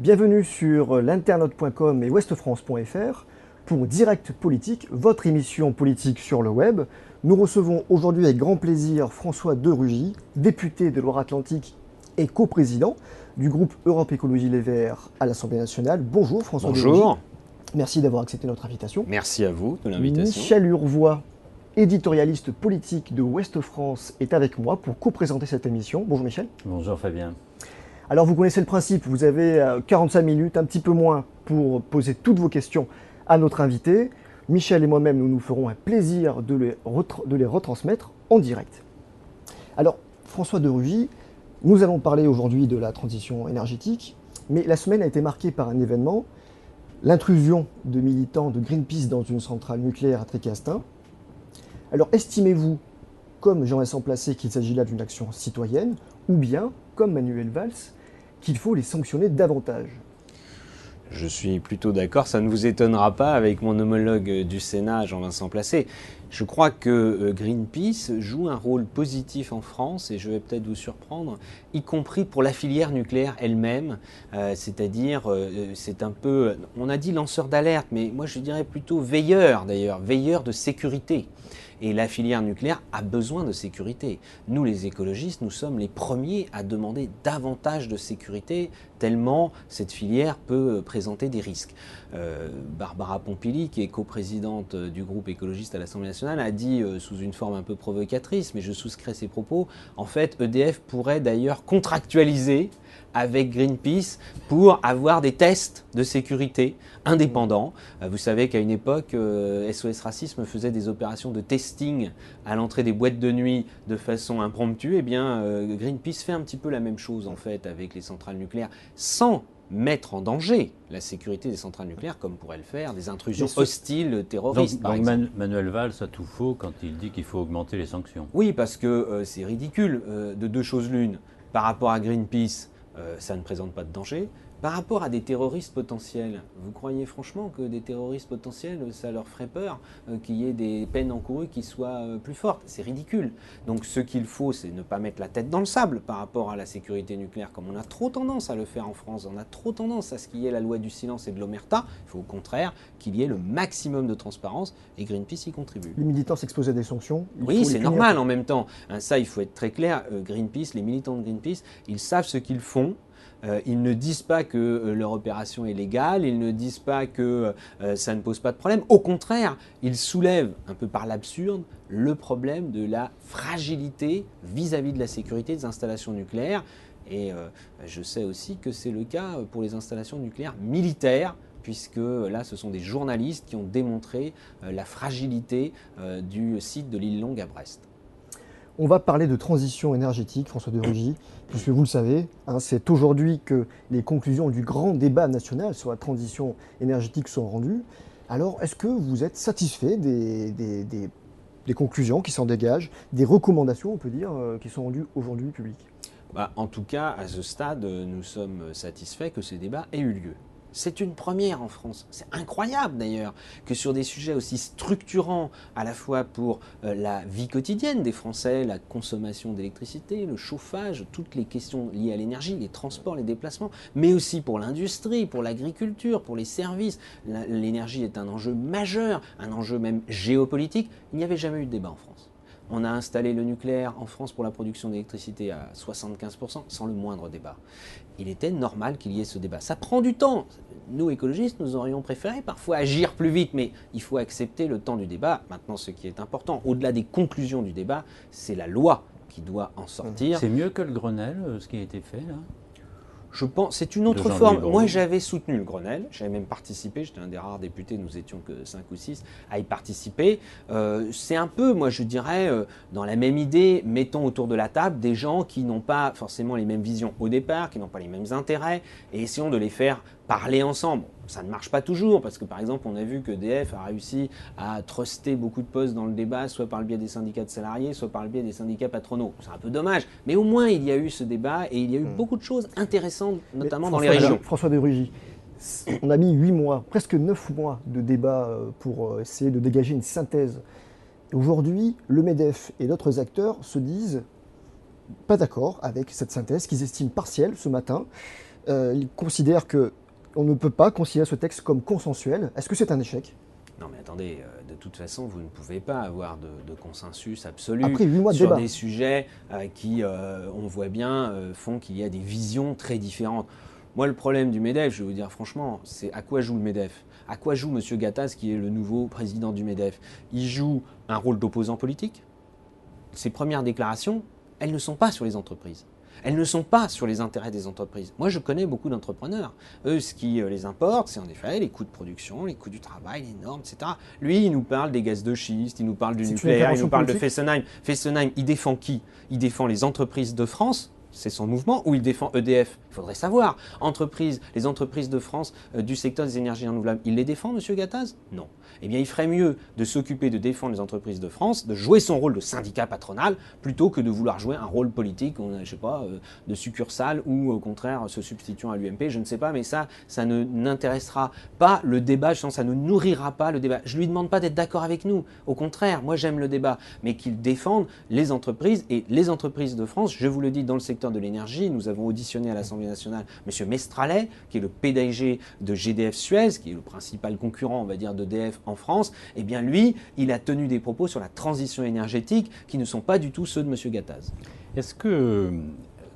Bienvenue sur l'internaute.com et ouestfrance.fr pour Direct Politique, votre émission politique sur le web. Nous recevons aujourd'hui avec grand plaisir François de Rugy, député de Loire-Atlantique et coprésident du groupe Europe Écologie Les Verts à l'Assemblée nationale. Bonjour François de Rugy. Bonjour. Merci d'avoir accepté notre invitation. Merci à vous de l'invitation. Michel Urvois, éditorialiste politique de Ouest France, est avec moi pour co-présenter cette émission. Bonjour Michel. Bonjour Fabien. Alors vous connaissez le principe, vous avez 45 minutes, un petit peu moins, pour poser toutes vos questions à notre invité. Michel et moi-même, nous nous ferons un plaisir de les retransmettre en direct. Alors François de Rugy, nous allons parler aujourd'hui de la transition énergétique, mais la semaine a été marquée par un événement, l'intrusion de militants de Greenpeace dans une centrale nucléaire à Tricastin. Alors estimez-vous, comme Jean-Vincent Placé, qu'il s'agit là d'une action citoyenne, ou bien, comme Manuel Valls, qu'il faut les sanctionner davantage? Je suis plutôt d'accord, ça ne vous étonnera pas avec mon homologue du Sénat, Jean-Vincent Placé. Je crois que Greenpeace joue un rôle positif en France, et je vais peut-être vous surprendre, y compris pour la filière nucléaire elle-même, c'est-à-dire, c'est un peu, on a dit lanceur d'alerte, mais moi je dirais plutôt veilleur d'ailleurs, veilleur de sécurité. Et la filière nucléaire a besoin de sécurité. Nous, les écologistes, nous sommes les premiers à demander davantage de sécurité, tellement cette filière peut présenter des risques. Barbara Pompili, qui est coprésidente du groupe écologiste à l'Assemblée nationale, a dit, sous une forme un peu provocatrice, mais je souscris ses propos, en fait, EDF pourrait d'ailleurs contractualiser avec Greenpeace pour avoir des tests de sécurité indépendants. Vous savez qu'à une époque, SOS Racisme faisait des opérations de testing à l'entrée des boîtes de nuit de façon impromptue. Eh bien, Greenpeace fait un petit peu la même chose en fait avec les centrales nucléaires, sans mettre en danger la sécurité des centrales nucléaires, comme pourraient le faire des intrusions hostiles terroristes. Donc Manuel Valls a tout faux quand il dit qu'il faut augmenter les sanctions. Oui, parce que c'est ridicule. De deux choses l'une, par rapport à Greenpeace, ça ne présente pas de danger. Par rapport à des terroristes potentiels, vous croyez franchement que des terroristes potentiels, ça leur ferait peur qu'il y ait des peines encourues qui soient plus fortes? C'est ridicule. Donc ce qu'il faut, c'est ne pas mettre la tête dans le sable par rapport à la sécurité nucléaire, comme on a trop tendance à le faire en France. On a trop tendance à ce qu'il y ait la loi du silence et de l'omerta. Il faut au contraire qu'il y ait le maximum de transparence, et Greenpeace y contribue. Les militants s'exposent à des sanctions. Oui, c'est normal en même temps. Ça, il faut être très clair. Greenpeace, les militants de Greenpeace, ils savent ce qu'ils font. Ils ne disent pas que leur opération est légale, ils ne disent pas que ça ne pose pas de problème. Au contraire, ils soulèvent, un peu par l'absurde, le problème de la fragilité vis-à-vis de la sécurité des installations nucléaires. Et je sais aussi que c'est le cas pour les installations nucléaires militaires, puisque là, ce sont des journalistes qui ont démontré la fragilité du site de l'île Longue à Brest. On va parler de transition énergétique, François de Rugy, puisque vous le savez, c'est aujourd'hui que les conclusions du grand débat national sur la transition énergétique sont rendues. Alors, est-ce que vous êtes satisfait des conclusions qui s'en dégagent, des recommandations, on peut dire, qui sont rendues aujourd'hui publiques? En tout cas, à ce stade, nous sommes satisfaits que ces débats aient eu lieu. C'est une première en France. C'est incroyable d'ailleurs que sur des sujets aussi structurants à la fois pour la vie quotidienne des Français, la consommation d'électricité, le chauffage, toutes les questions liées à l'énergie, les transports, les déplacements, mais aussi pour l'industrie, pour l'agriculture, pour les services. L'énergie est un enjeu majeur, un enjeu même géopolitique. Il n'y avait jamais eu de débat en France. On a installé le nucléaire en France pour la production d'électricité à 75% sans le moindre débat. Il était normal qu'il y ait ce débat. Ça prend du temps. Nous, écologistes, nous aurions préféré parfois agir plus vite, mais il faut accepter le temps du débat. Maintenant, ce qui est important, au-delà des conclusions du débat, c'est la loi qui doit en sortir. C'est mieux que le Grenelle, ce qui a été fait là? Je pense, c'est une autre forme. Moi, j'avais soutenu le Grenelle, j'avais même participé, j'étais un des rares députés, nous étions que 5 ou 6 à y participer. C'est un peu, moi je dirais, dans la même idée, mettons autour de la table des gens qui n'ont pas forcément les mêmes visions au départ, qui n'ont pas les mêmes intérêts, et essayons de les faire parler ensemble. Ça ne marche pas toujours, parce que par exemple, on a vu que EDF a réussi à truster beaucoup de postes dans le débat, soit par le biais des syndicats de salariés, soit par le biais des syndicats patronaux. C'est un peu dommage, mais au moins il y a eu ce débat, et il y a eu beaucoup de choses intéressantes, notamment dans les régions. François de Rugy, on a mis 8 mois, presque 9 mois de débat pour essayer de dégager une synthèse. Aujourd'hui, le MEDEF et d'autres acteurs se disent pas d'accord avec cette synthèse qu'ils estiment partielle ce matin. il considère qu'on ne peut pas considérer ce texte comme consensuel. Est-ce que c'est un échec? Non mais attendez, de toute façon, vous ne pouvez pas avoir de consensus absolu Après 8 mois de sur débat. des sujets qui, on voit bien, font qu'il y a des visions très différentes. Moi, le problème du MEDEF, je vais vous dire franchement, c'est à quoi joue le MEDEF? À quoi joue M. Gattaz, qui est le nouveau président du MEDEF? Il joue un rôle d'opposant politique. Ses premières déclarations, elles ne sont pas sur les entreprises. Elles ne sont pas sur les intérêts des entreprises. Moi, je connais beaucoup d'entrepreneurs. Eux, ce qui les importe, c'est en effet les coûts de production, les coûts du travail, les normes, etc. Lui, il nous parle des gaz de schiste, il nous parle du nucléaire, il nous parle de Fessenheim. Fessenheim, il défend qui? Il défend les entreprises de France, c'est son mouvement, ou il défend EDF? Il faudrait savoir. Les entreprises de France du secteur des énergies renouvelables, il les défend, M. Gattaz? Non. Eh bien, il ferait mieux de s'occuper de défendre les entreprises de France, de jouer son rôle de syndicat patronal, plutôt que de vouloir jouer un rôle politique, je ne sais pas, de succursale ou au contraire se substituant à l'UMP, je ne sais pas, mais ça n'intéressera pas le débat, ça ne nourrira pas le débat. Je ne lui demande pas d'être d'accord avec nous, au contraire, moi j'aime le débat, mais qu'il défende les entreprises et les entreprises de France. Je vous le dis, dans le secteur de l'énergie, nous avons auditionné à l'Assemblée nationale M. Mestralet, qui est le PDG de GDF Suez, qui est le principal concurrent, on va dire, d'EDF en France. Eh bien lui, il a tenu des propos sur la transition énergétique qui ne sont pas du tout ceux de M. Gattaz. Est-ce que,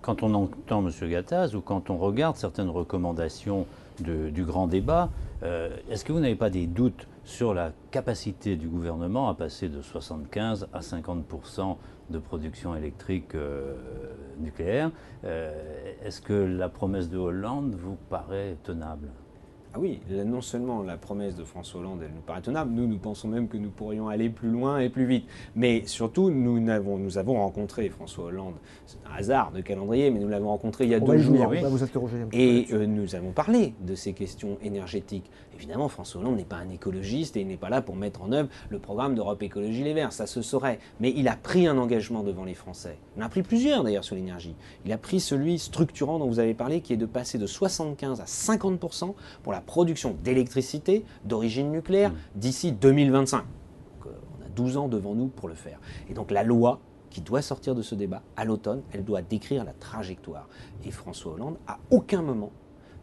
quand on entend M. Gattaz ou quand on regarde certaines recommandations du grand débat, est-ce que vous n'avez pas des doutes sur la capacité du gouvernement à passer de 75 à 50% de production électrique nucléaire? Est-ce que la promesse de Hollande vous paraît tenable? Ah oui, non seulement la promesse de François Hollande, elle nous paraît tenable, nous pensons même que nous pourrions aller plus loin et plus vite. Mais surtout, nous avons rencontré François Hollande, c'est un hasard de calendrier, mais nous l'avons rencontré il y a 2 jours. On va vous interroger un petit peu. Et nous avons parlé de ces questions énergétiques. Évidemment, François Hollande n'est pas un écologiste et il n'est pas là pour mettre en œuvre le programme d'Europe Écologie Les Verts, ça se saurait. Mais il a pris un engagement devant les Français. Il en a pris plusieurs d'ailleurs sur l'énergie. Il a pris celui structurant dont vous avez parlé, qui est de passer de 75 à 50% pour la production d'électricité d'origine nucléaire d'ici 2025. Donc, on a 12 ans devant nous pour le faire. Et donc la loi qui doit sortir de ce débat à l'automne, elle doit décrire la trajectoire. Et François Hollande, à aucun moment,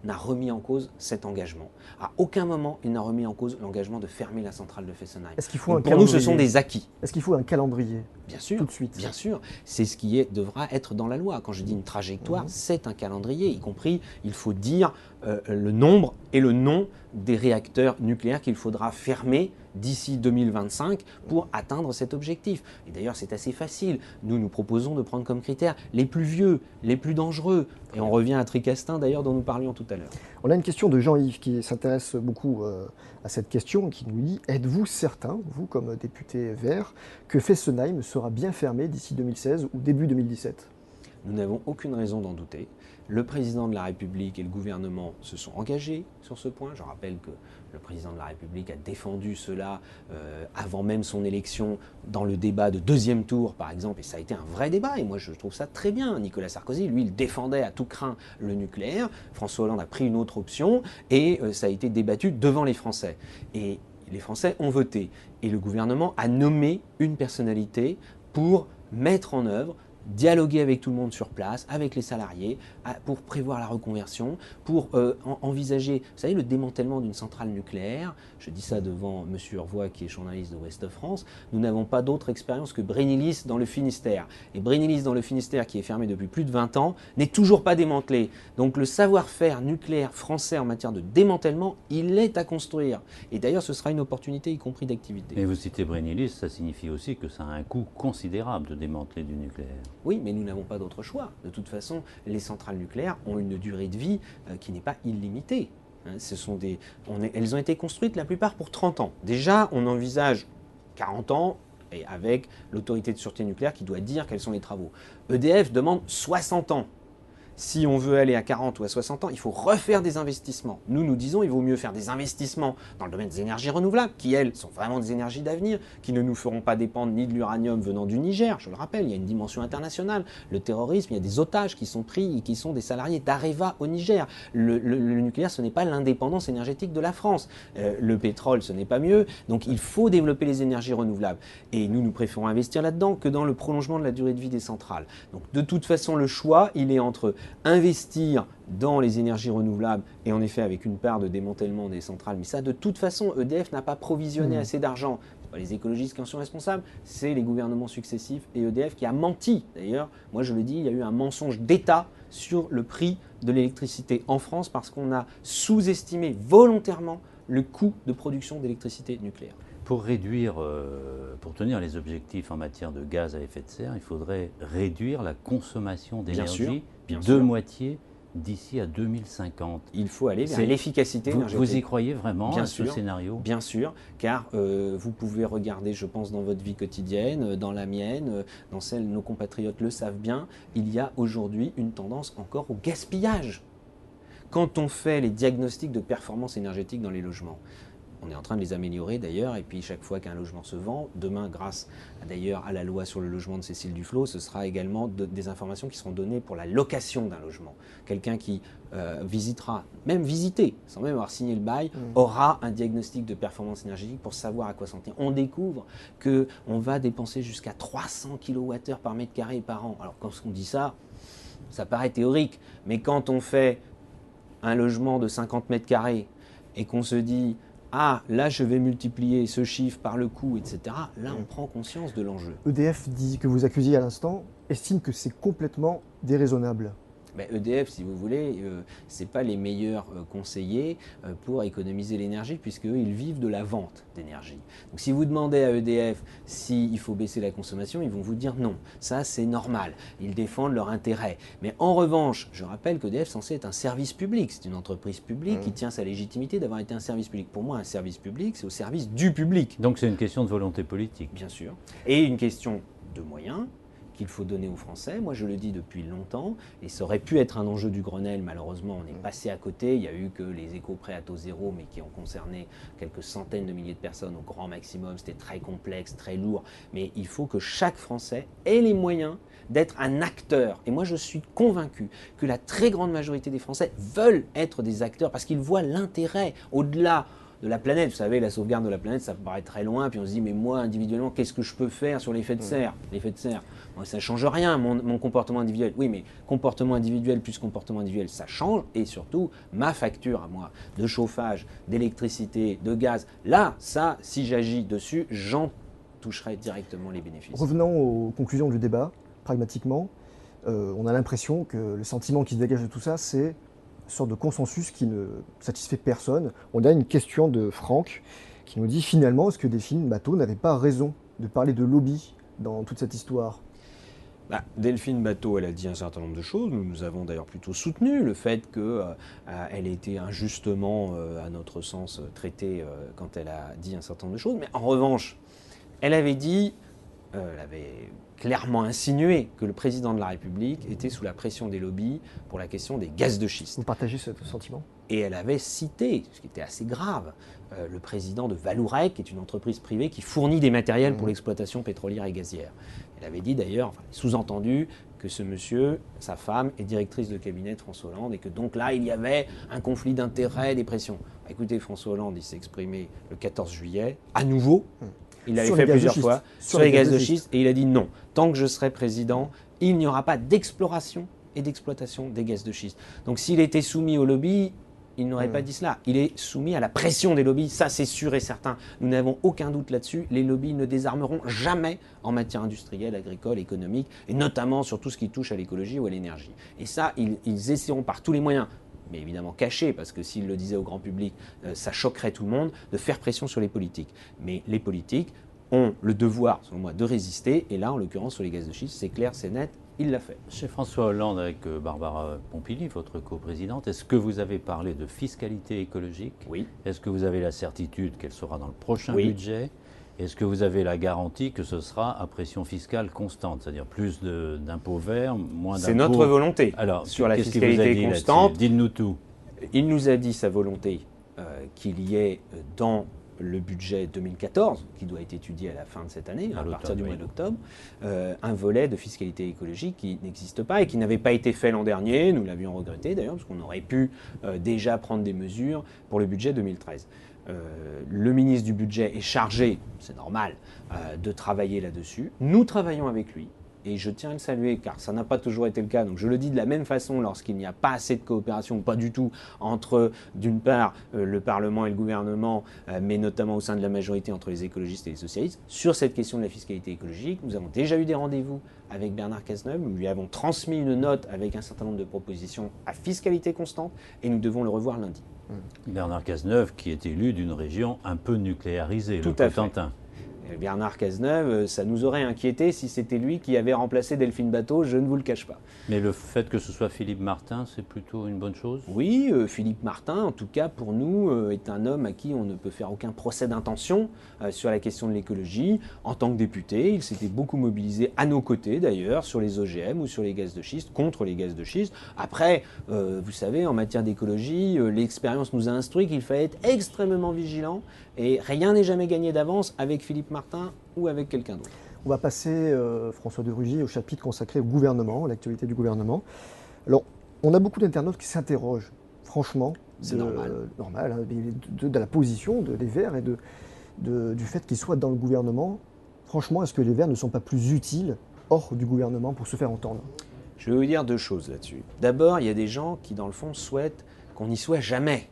n'a remis en cause cet engagement. À aucun moment, il n'a remis en cause l'engagement de fermer la centrale de Fessenheim. Est-ce qu'il faut un pour calendrier? nous, ce sont des acquis. Est-ce qu'il faut un calendrier? Bien sûr, tout de suite. Bien sûr, c'est ce qui devra être dans la loi. Quand je dis une trajectoire, c'est un calendrier, y compris, il faut dire le nombre et le nom des réacteurs nucléaires qu'il faudra fermer d'ici 2025 pour atteindre cet objectif. Et d'ailleurs, c'est assez facile. Nous proposons de prendre comme critères les plus vieux, les plus dangereux. Et on revient à Tricastin, d'ailleurs, dont nous parlions tout à l'heure. On a une question de Jean-Yves qui s'intéresse beaucoup à cette question et qui nous dit: êtes-vous certain, vous comme député vert, que Fessenheim sera bien fermé d'ici 2016 ou début 2017? Nous n'avons aucune raison d'en douter. Le président de la République et le gouvernement se sont engagés sur ce point. Je rappelle que le président de la République a défendu cela avant même son élection dans le débat de deuxième tour, par exemple, et ça a été un vrai débat, et moi je trouve ça très bien. Nicolas Sarkozy, lui, il défendait à tout crin le nucléaire. François Hollande a pris une autre option, et ça a été débattu devant les Français. Et les Français ont voté, et le gouvernement a nommé une personnalité pour mettre en œuvre, dialoguer avec tout le monde sur place, avec les salariés, pour prévoir la reconversion, pour envisager, vous savez, le démantèlement d'une centrale nucléaire. Je dis ça devant M. Urvois, qui est journaliste de Ouest France. Nous n'avons pas d'autre expérience que Brennilis dans le Finistère. Et Brennilis dans le Finistère, qui est fermé depuis plus de 20 ans, n'est toujours pas démantelé. Donc le savoir-faire nucléaire français en matière de démantèlement, il est à construire. Et d'ailleurs, ce sera une opportunité, y compris d'activité. Mais vous citez Brennilis, ça signifie aussi que ça a un coût considérable de démanteler du nucléaire. Oui, mais nous n'avons pas d'autre choix. De toute façon, les centrales nucléaires ont une durée de vie qui n'est pas illimitée. Elles ont été construites la plupart pour 30 ans. Déjà, on envisage 40 ans, et avec l'autorité de sûreté nucléaire qui doit dire quels sont les travaux. EDF demande 60 ans. Si on veut aller à 40 ou à 60 ans, il faut refaire des investissements. Nous disons qu'il vaut mieux faire des investissements dans le domaine des énergies renouvelables, qui, elles, sont vraiment des énergies d'avenir, qui ne nous feront pas dépendre ni de l'uranium venant du Niger. Je le rappelle, il y a une dimension internationale. Le terrorisme, il y a des otages qui sont pris et qui sont des salariés d'Areva au Niger. Le nucléaire, ce n'est pas l'indépendance énergétique de la France. Le pétrole, ce n'est pas mieux. Donc il faut développer les énergies renouvelables. Et nous préférons investir là-dedans que dans le prolongement de la durée de vie des centrales. Donc de toute façon, le choix, il est entre investir dans les énergies renouvelables et en effet avec une part de démantèlement des centrales. Mais ça, de toute façon, EDF n'a pas provisionné assez d'argent. Ce pas les écologistes qui en sont responsables, c'est les gouvernements successifs et EDF qui a menti. D'ailleurs, moi je le dis, il y a eu un mensonge d'État sur le prix de l'électricité en France parce qu'on a sous-estimé volontairement le coût de production d'électricité nucléaire. Pour réduire, pour tenir les objectifs en matière de gaz à effet de serre, il faudrait réduire la consommation d'énergie de moitié d'ici à 2050. Il faut aller vers l'efficacité énergétique. Vous y croyez vraiment à ce scénario? Bien sûr, car vous pouvez regarder, je pense, dans votre vie quotidienne, dans la mienne, dans celle de nos compatriotes le savent bien, il y a aujourd'hui une tendance encore au gaspillage. Quand on fait les diagnostics de performance énergétique dans les logements, on est en train de les améliorer d'ailleurs, et puis chaque fois qu'un logement se vend, demain grâce d'ailleurs à la loi sur le logement de Cécile Duflot, ce sera également des informations qui seront données pour la location d'un logement. Quelqu'un qui visitera, même visiter, sans même avoir signé le bail, aura un diagnostic de performance énergétique pour savoir à quoi s'en tenir. On découvre qu'on va dépenser jusqu'à 300 kWh par mètre carré par an. Alors quand on dit ça, ça paraît théorique, mais quand on fait un logement de 50 mètres carrés et qu'on se dit ah, là, je vais multiplier ce chiffre par le coût, etc. Là, on prend conscience de l'enjeu. EDF, dit que vous accusiez à l'instant, estime que c'est complètement déraisonnable. Ben, EDF, si vous voulez, ce n'est pas les meilleurs conseillers pour économiser l'énergie, puisqu'eux, ils vivent de la vente d'énergie. Donc si vous demandez à EDF s'il faut baisser la consommation, ils vont vous dire non. Ça, c'est normal. Ils défendent leur intérêt. Mais en revanche, je rappelle qu'EDF est censé être un service public. C'est une entreprise publique qui tient sa légitimité d'avoir été un service public. Pour moi, un service public, c'est au service du public. Donc c'est une question de volonté politique. Bien sûr. Et une question de moyens qu'il faut donner aux Français. Moi, je le dis depuis longtemps, et ça aurait pu être un enjeu du Grenelle. Malheureusement, on est passé à côté. Il n'y a eu que les éco-prêts à taux zéro, mais qui ont concerné quelques centaines de milliers de personnes au grand maximum. C'était très complexe, très lourd. Mais il faut que chaque Français ait les moyens d'être un acteur. Et moi, je suis convaincu que la très grande majorité des Français veulent être des acteurs parce qu'ils voient l'intérêt au-delà de la planète. Vous savez, la sauvegarde de la planète, ça paraît très loin, puis on se dit, mais moi, individuellement, qu'est-ce que je peux faire sur l'effet de serre? L'effet de serre, moi, ça ne change rien, mon comportement individuel. Oui, mais comportement individuel plus comportement individuel, ça change, et surtout, ma facture à moi, de chauffage, d'électricité, de gaz, là, ça, si j'agis dessus, j'en toucherai directement les bénéfices. Revenons aux conclusions du débat, pragmatiquement. On a l'impression que le sentiment qui se dégage de tout ça, c'est une sorte de consensus qui ne satisfait personne. On a une question de Franck qui nous dit finalement, est-ce que Delphine Batho n'avait pas raison de parler de lobby dans toute cette histoire? Delphine Batho, elle a dit un certain nombre de choses. Nous avons d'ailleurs plutôt soutenu le fait qu'elle ait été injustement, à notre sens, traitée quand elle a dit un certain nombre de choses. Mais en revanche, elle avait dit, elle avait clairement insinué que le président de la République était sous la pression des lobbies pour la question des gaz de schiste. Vous partagez ce sentiment? Et elle avait cité, ce qui était assez grave, le président de Vallourec, qui est une entreprise privée qui fournit des matériels pour l'exploitation pétrolière et gazière. Elle avait dit d'ailleurs, sous-entendu, que ce monsieur, sa femme, est directrice de cabinet de François Hollande et que donc là, il y avait un conflit d'intérêts, des pressions. Écoutez, François Hollande, il s'est exprimé le 14 juillet, à nouveau. Il l'avait fait plusieurs fois sur les gaz de schiste et il a dit non. Tant que je serai président, il n'y aura pas d'exploration et d'exploitation des gaz de schiste. Donc s'il était soumis au lobby, il n'aurait pas dit cela. Il est soumis à la pression des lobbies, ça c'est sûr et certain. Nous n'avons aucun doute là-dessus. Les lobbies ne désarmeront jamais en matière industrielle, agricole, économique, et notamment sur tout ce qui touche à l'écologie ou à l'énergie. Et ça, ils essaieront par tous les moyens, mais évidemment caché, parce que s'il le disait au grand public, ça choquerait tout le monde, de faire pression sur les politiques. Mais les politiques ont le devoir, selon moi, de résister, et là, en l'occurrence, sur les gaz de schiste, c'est clair, c'est net, il l'a fait. Chez François Hollande, avec Barbara Pompili, votre coprésidente, est-ce que vous avez parlé de fiscalité écologique? Oui. Est-ce que vous avez la certitude qu'elle sera dans le prochain budget? Est-ce que vous avez la garantie que ce sera à pression fiscale constante, c'est-à-dire plus d'impôts verts, moins d'impôts? C'est notre volonté. Alors, sur la fiscalité constante, dites-nous tout. Il nous a dit sa volonté qu'il y ait dans le budget 2014, qui doit être étudié à la fin de cette année, à partir du mois d'octobre, un volet de fiscalité écologique qui n'existe pas et qui n'avait pas été fait l'an dernier. Nous l'avions regretté d'ailleurs, parce qu'on aurait pu déjà prendre des mesures pour le budget 2013. Le ministre du budget est chargé, c'est normal, de travailler là-dessus. Nous travaillons avec lui. et je tiens à le saluer, car ça n'a pas toujours été le cas, donc je le dis de la même façon lorsqu'il n'y a pas assez de coopération, pas du tout, entre, d'une part, le Parlement et le gouvernement, mais notamment au sein de la majorité entre les écologistes et les socialistes, sur cette question de la fiscalité écologique. Nous avons déjà eu des rendez-vous avec Bernard Cazeneuve, nous lui avons transmis une note avec un certain nombre de propositions à fiscalité constante, et nous devons le revoir lundi. Bernard Cazeneuve, qui est élu d'une région un peu nucléarisée, Tout le à fait. Cotentin. Bernard Cazeneuve, ça nous aurait inquiété si c'était lui qui avait remplacé Delphine Batho, je ne vous le cache pas. Mais le fait que ce soit Philippe Martin, c'est plutôt une bonne chose? Oui, Philippe Martin, en tout cas pour nous, est un homme à qui on ne peut faire aucun procès d'intention sur la question de l'écologie. En tant que député, il s'était beaucoup mobilisé à nos côtés d'ailleurs, sur les OGM ou sur les gaz de schiste, contre les gaz de schiste. Après, vous savez, en matière d'écologie, l'expérience nous a instruit qu'il fallait être extrêmement vigilant et rien n'est jamais gagné d'avance avec Philippe Martin ou avec quelqu'un d'autre. On va passer, François de Rugy, au chapitre consacré au gouvernement, à l'actualité du gouvernement. Alors, on a beaucoup d'internautes qui s'interrogent, franchement, C'est normal. De la position des Verts et du fait qu'ils soient dans le gouvernement. Franchement, est-ce que les Verts ne sont pas plus utiles hors du gouvernement pour se faire entendre? Je vais vous dire deux choses là-dessus. D'abord, il y a des gens qui, dans le fond, souhaitent qu'on n'y soit jamais.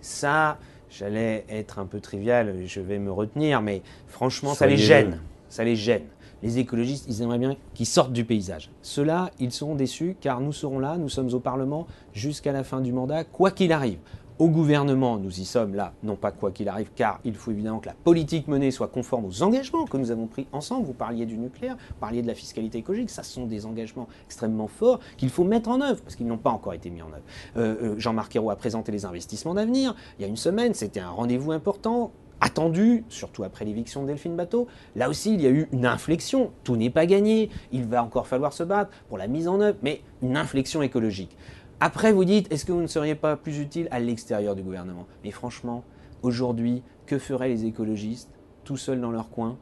Ça, j'allais être un peu trivial, je vais me retenir, mais franchement, ça les gêne. Ça les gêne. Les écologistes, ils aimeraient bien qu'ils sortent du paysage. Ceux-là, ils seront déçus car nous serons là, nous sommes au Parlement jusqu'à la fin du mandat, quoi qu'il arrive. Au gouvernement, nous y sommes là, non pas quoi qu'il arrive, car il faut évidemment que la politique menée soit conforme aux engagements que nous avons pris ensemble. Vous parliez du nucléaire, vous parliez de la fiscalité écologique, ça sont des engagements extrêmement forts qu'il faut mettre en œuvre, parce qu'ils n'ont pas encore été mis en œuvre. Jean-Marc Ayrault a présenté les investissements d'avenir, il y a une semaine, c'était un rendez-vous important, attendu, surtout après l'éviction de Delphine Batho. Là aussi, il y a eu une inflexion. Tout n'est pas gagné. Il va encore falloir se battre pour la mise en œuvre, mais une inflexion écologique. Après, vous dites, est-ce que vous ne seriez pas plus utile à l'extérieur du gouvernement? Mais franchement, aujourd'hui, que feraient les écologistes tout seuls dans leur coin?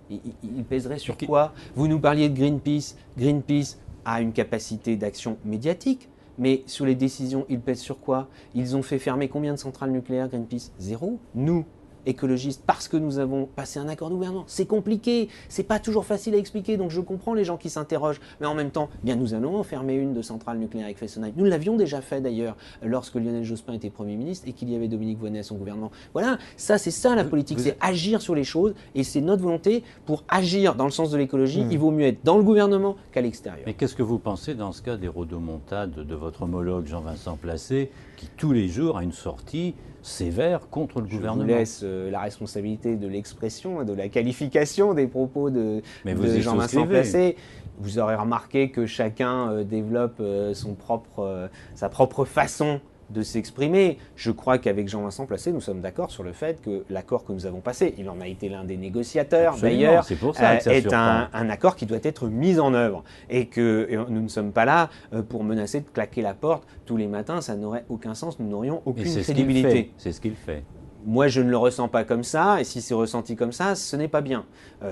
Ils pèseraient sur quoi? Vous nous parliez de Greenpeace. Greenpeace a une capacité d'action médiatique. Mais sur les décisions, ils pèsent sur quoi? Ils ont fait fermer combien de centrales nucléaires, Greenpeace? Zéro. Nous, écologistes, parce que nous avons passé un accord de gouvernement. C'est compliqué, c'est pas toujours facile à expliquer, donc je comprends les gens qui s'interrogent. Mais en même temps, bien nous allons en fermer une de centrale nucléaire avec Fessenheim. Nous l'avions déjà fait d'ailleurs lorsque Lionel Jospin était Premier ministre et qu'il y avait Dominique Voynet à son gouvernement. Voilà, ça c'est ça la politique, c'est agir sur les choses et c'est notre volonté pour agir dans le sens de l'écologie. Il vaut mieux être dans le gouvernement qu'à l'extérieur. Mais qu'est-ce que vous pensez dans ce cas des rodomontades de votre homologue Jean-Vincent Placé qui tous les jours a une sortie sévère contre le gouvernement? Je vous laisse la responsabilité de l'expression, de la qualification des propos de Jean-Vincent Placé. Vous aurez remarqué que chacun développe sa propre façon de s'exprimer. Je crois qu'avec Jean-Vincent Placé, nous sommes d'accord sur le fait que l'accord que nous avons passé, il en a été l'un des négociateurs d'ailleurs, est un accord qui doit être mis en œuvre et que nous ne sommes pas là pour menacer de claquer la porte tous les matins, ça n'aurait aucun sens, nous n'aurions aucune crédibilité. C'est ce qu'il fait. Moi, je ne le ressens pas comme ça, et si c'est ressenti comme ça, ce n'est pas bien.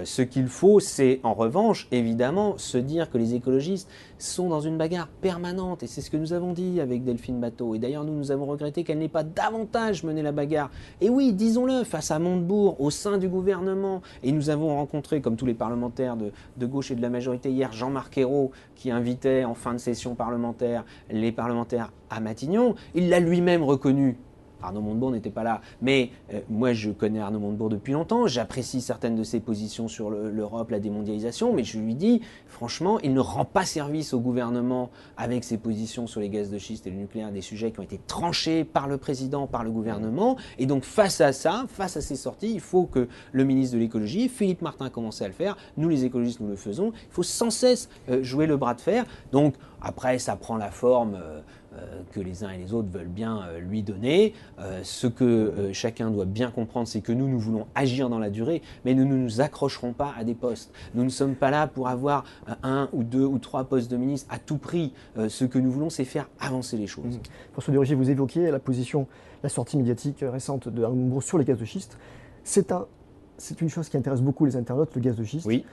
Ce qu'il faut, c'est en revanche, évidemment, se dire que les écologistes sont dans une bagarre permanente, et c'est ce que nous avons dit avec Delphine Batho. Et d'ailleurs, nous avons regretté qu'elle n'ait pas davantage mené la bagarre. Et oui, disons-le, face à Montebourg, au sein du gouvernement, et nous avons rencontré, comme tous les parlementaires de gauche et de la majorité hier, Jean-Marc Ayrault, qui invitait en fin de session parlementaire les parlementaires à Matignon. Il l'a lui-même reconnu. Arnaud Montebourg n'était pas là, mais moi je connais Arnaud Montebourg depuis longtemps, j'apprécie certaines de ses positions sur l'Europe, la démondialisation, mais je lui dis, franchement, il ne rend pas service au gouvernement avec ses positions sur les gaz de schiste et le nucléaire, des sujets qui ont été tranchés par le président, par le gouvernement, et donc face à ça, face à ces sorties, il faut que le ministre de l'écologie, Philippe Martin, commence à le faire, nous les écologistes nous le faisons, il faut sans cesse jouer le bras de fer, donc après ça prend la forme que les uns et les autres veulent bien lui donner. Ce que chacun doit bien comprendre, c'est que nous voulons agir dans la durée, mais nous ne nous accrocherons pas à des postes. Nous ne sommes pas là pour avoir un ou deux ou trois postes de ministre à tout prix. Ce que nous voulons, c'est faire avancer les choses. François de Rugy, vous évoquiez la sortie médiatique récente de Montebourg sur les gaz de schiste. C'est une chose qui intéresse beaucoup les internautes, le gaz de schiste. Oui.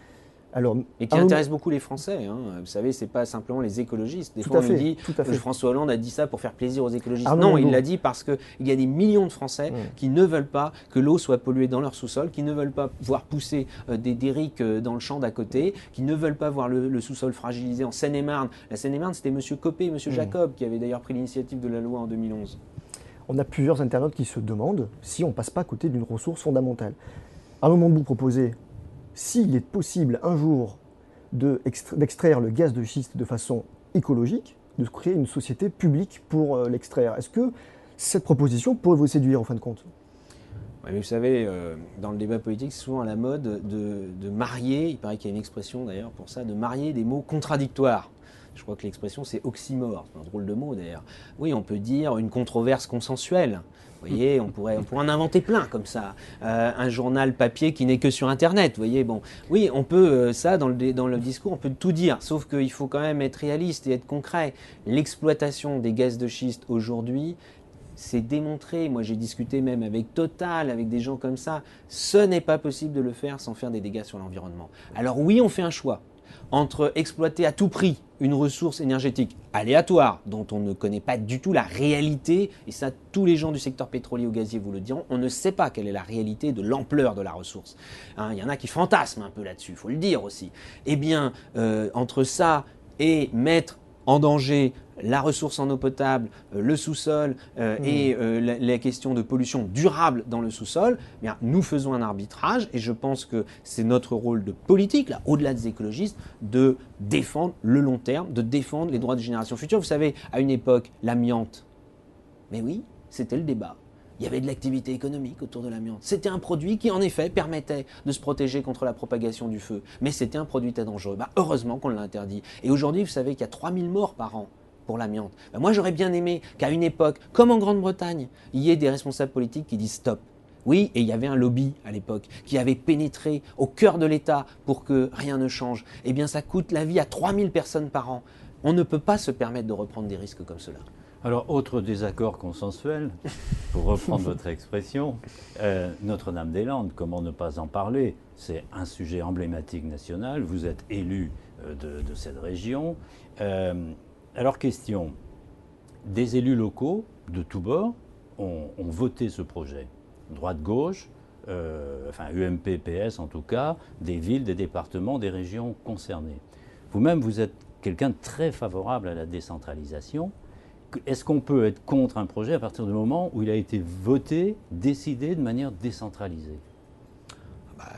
Alors, Et qui intéresse beaucoup les Français. Hein. Vous savez, c'est pas simplement les écologistes. Des fois, on nous dit que François Hollande a dit ça pour faire plaisir aux écologistes. Non, il l'a dit parce qu'il y a des millions de Français qui ne veulent pas que l'eau soit polluée dans leur sous-sol, qui ne veulent pas voir pousser des dériques dans le champ d'à côté, qui ne veulent pas voir le sous-sol fragilisé en Seine-et-Marne. La Seine-et-Marne, c'était M. Copé, M. Jacob qui avait d'ailleurs pris l'initiative de la loi en 2011. On a plusieurs internautes qui se demandent si on ne passe pas à côté d'une ressource fondamentale. Arnaud Montebourg proposait, s'il est possible un jour d'extraire le gaz de schiste de façon écologique, de créer une société publique pour l'extraire. Est-ce que cette proposition pourrait vous séduire en fin de compte ? Ouais, mais vous savez, dans le débat politique, c'est souvent à la mode de marier, il paraît qu'il y a une expression d'ailleurs pour ça, de marier des mots contradictoires. Je crois que l'expression c'est oxymore, c'est un drôle de mot d'ailleurs. Oui, on peut dire une controverse consensuelle. Vous voyez, on pourrait en inventer plein comme ça. Un journal papier qui n'est que sur Internet. Vous voyez, bon, oui, on peut ça dans le discours, on peut tout dire. Sauf qu'il faut quand même être réaliste et être concret. L'exploitation des gaz de schiste aujourd'hui, c'est démontré. Moi, j'ai discuté même avec Total, avec des gens comme ça. Ce n'est pas possible de le faire sans faire des dégâts sur l'environnement. Alors oui, on fait un choix entre exploiter à tout prix une ressource énergétique aléatoire dont on ne connaît pas du tout la réalité, et ça tous les gens du secteur pétrolier ou gazier vous le diront, on ne sait pas quelle est la réalité de l'ampleur de la ressource. Hein, il y en a qui fantasment un peu là-dessus, il faut le dire aussi. Eh bien, entre ça et mettre en danger la ressource en eau potable, le sous-sol et la question de pollution durable dans le sous-sol, eh bien, nous faisons un arbitrage et je pense que c'est notre rôle de politique, là, au-delà des écologistes, de défendre le long terme, de défendre les droits des générations futures. Vous savez, à une époque, l'amiante, mais oui, c'était le débat. Il y avait de l'activité économique autour de l'amiante. C'était un produit qui, en effet, permettait de se protéger contre la propagation du feu. Mais c'était un produit très dangereux. Bah, heureusement qu'on l'a interdit. Et aujourd'hui, vous savez qu'il y a 3000 morts par an pour l'amiante. Bah, moi, j'aurais bien aimé qu'à une époque, comme en Grande-Bretagne, il y ait des responsables politiques qui disent stop. Oui, et il y avait un lobby à l'époque qui avait pénétré au cœur de l'État pour que rien ne change. Eh bien, ça coûte la vie à 3000 personnes par an. On ne peut pas se permettre de reprendre des risques comme cela. Alors, autre désaccord consensuel, pour reprendre votre expression, Notre-Dame-des-Landes, comment ne pas en parler? C'est un sujet emblématique national, vous êtes élu de cette région. Alors, question, des élus locaux de tous bords ont voté ce projet, droite-gauche, enfin UMP, PS en tout cas, des villes, des départements, des régions concernées. Vous-même, vous êtes quelqu'un de très favorable à la décentralisation. Est-ce qu'on peut être contre un projet à partir du moment où il a été voté, décidé de manière décentralisée?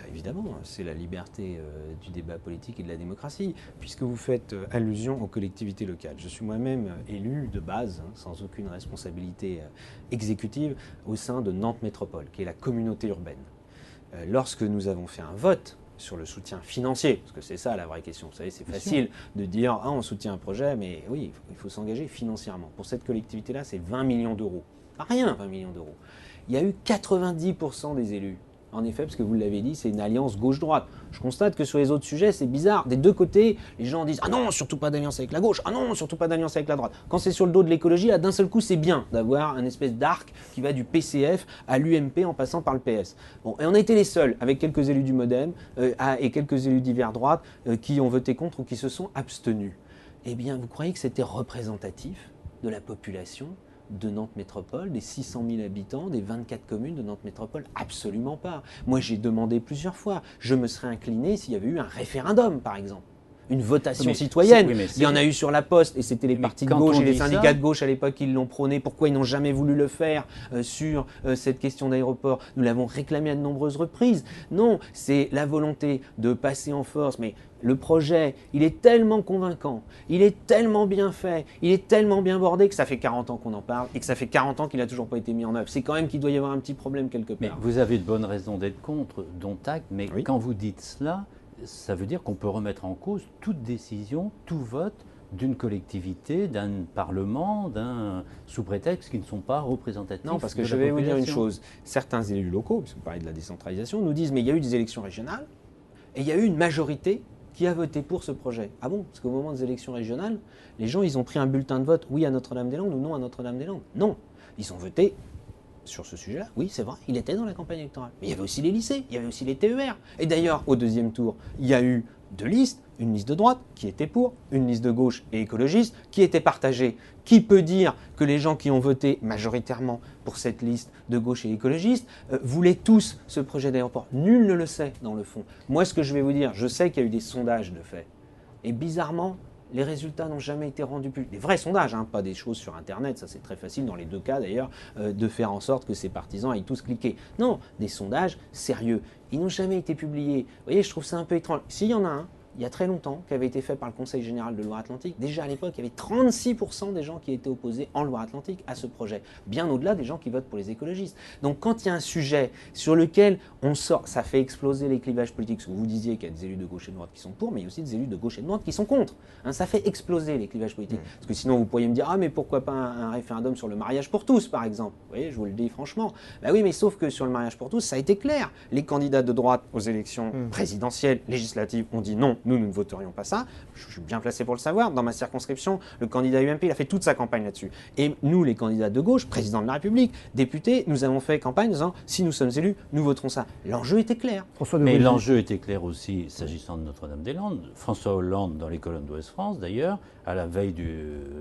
Évidemment, c'est la liberté du débat politique et de la démocratie, puisque vous faites allusion aux collectivités locales. Je suis moi-même élu de base, sans aucune responsabilité exécutive, au sein de Nantes Métropole, qui est la communauté urbaine. Lorsque nous avons fait un vote sur le soutien financier, parce que c'est ça la vraie question. Vous savez, c'est facile de dire « Ah, on soutient un projet », mais oui, il faut s'engager financièrement. Pour cette collectivité-là, c'est 20 millions d'euros. Pas rien, 20 millions d'euros. Il y a eu 90% des élus. En effet, parce que vous l'avez dit, c'est une alliance gauche-droite. Je constate que sur les autres sujets, c'est bizarre. Des deux côtés, les gens disent « Ah non, surtout pas d'alliance avec la gauche. Ah non, surtout pas d'alliance avec la droite. » Quand c'est sur le dos de l'écologie, là, d'un seul coup, c'est bien d'avoir un espèce d'arc qui va du PCF à l'UMP en passant par le PS. Bon, et on a été les seuls, avec quelques élus du Modem et quelques élus d'hiver droite, qui ont voté contre ou qui se sont abstenus. Eh bien, vous croyez que c'était représentatif de la population de Nantes Métropole, des 600 000 habitants, des 24 communes de Nantes Métropole? Absolument pas. Moi, j'ai demandé plusieurs fois. Je me serais incliné s'il y avait eu un référendum, par exemple. Une votation citoyenne. Il y en a eu sur la Poste, et c'était les partis de gauche et les syndicats de gauche à l'époque qui l'ont prôné. Pourquoi ils n'ont jamais voulu le faire sur cette question d'aéroport? Nous l'avons réclamé à de nombreuses reprises. Non, c'est la volonté de passer en force. Mais le projet, il est tellement convaincant, il est tellement bien fait, il est tellement bien bordé que ça fait 40 ans qu'on en parle et que ça fait 40 ans qu'il n'a toujours pas été mis en œuvre. C'est quand même qu'il doit y avoir un petit problème quelque part. Mais vous avez de bonnes raisons d'être contre, dont acte, mais oui. Quand vous dites cela, ça veut dire qu'on peut remettre en cause toute décision, tout vote d'une collectivité, d'un parlement, sous prétexte qu'ils ne sont pas représentatifs. Non, parce que je vais vous dire une chose. Certains élus locaux, parce que vous parlez de la décentralisation, nous disent mais il y a eu des élections régionales et il y a eu une majorité qui a voté pour ce projet. Ah bon? Parce qu'au moment des élections régionales, les gens, ils ont pris un bulletin de vote, oui à Notre-Dame-des-Landes ou non à Notre-Dame-des-Landes. Non, ils ont voté sur ce sujet-là, oui, c'est vrai, il était dans la campagne électorale. Mais il y avait aussi les lycées, il y avait aussi les TER. Et d'ailleurs, au deuxième tour, il y a eu 2 listes, une liste de droite qui était pour, une liste de gauche et écologiste qui était partagée. Qui peut dire que les gens qui ont voté majoritairement pour cette liste de gauche et écologiste voulaient tous ce projet d'aéroport? Nul ne le sait dans le fond. Moi, ce que je vais vous dire, je sais qu'il y a eu des sondages de fait. Et bizarrement, les résultats n'ont jamais été rendus publics. Des vrais sondages, hein, pas des choses sur Internet, ça c'est très facile dans les 2 cas d'ailleurs, de faire en sorte que ces partisans aillent tous cliquer. Non, des sondages sérieux. Ils n'ont jamais été publiés. Vous voyez, je trouve ça un peu étrange. S'il y en a un, il y a très longtemps, qui avait été fait par le Conseil général de Loire-Atlantique, déjà à l'époque, il y avait 36% des gens qui étaient opposés en Loire-Atlantique à ce projet, bien au-delà des gens qui votent pour les écologistes. Donc quand il y a un sujet sur lequel on sort, ça fait exploser les clivages politiques, parce que vous disiez qu'il y a des élus de gauche et de droite qui sont pour, mais il y a aussi des élus de gauche et de droite qui sont contre. Hein, ça fait exploser les clivages politiques. Parce que sinon, vous pourriez me dire, ah mais pourquoi pas un référendum sur le mariage pour tous, par exemple? Vous voyez, je vous le dis franchement. Ben oui, mais sauf que sur le mariage pour tous, ça a été clair. Les candidats de droite aux élections présidentielles, législatives, ont dit non, nous ne voterions pas ça. Je suis bien placé pour le savoir. Dans ma circonscription, le candidat UMP, il a fait toute sa campagne là-dessus. Et nous, les candidats de gauche, président de la République, députés, nous avons fait campagne en disant, si nous sommes élus, nous voterons ça. L'enjeu était clair. Mais l'enjeu était clair aussi s'agissant de Notre-Dame-des-Landes. François Hollande, dans les colonnes d'Ouest-France d'ailleurs, à la veille de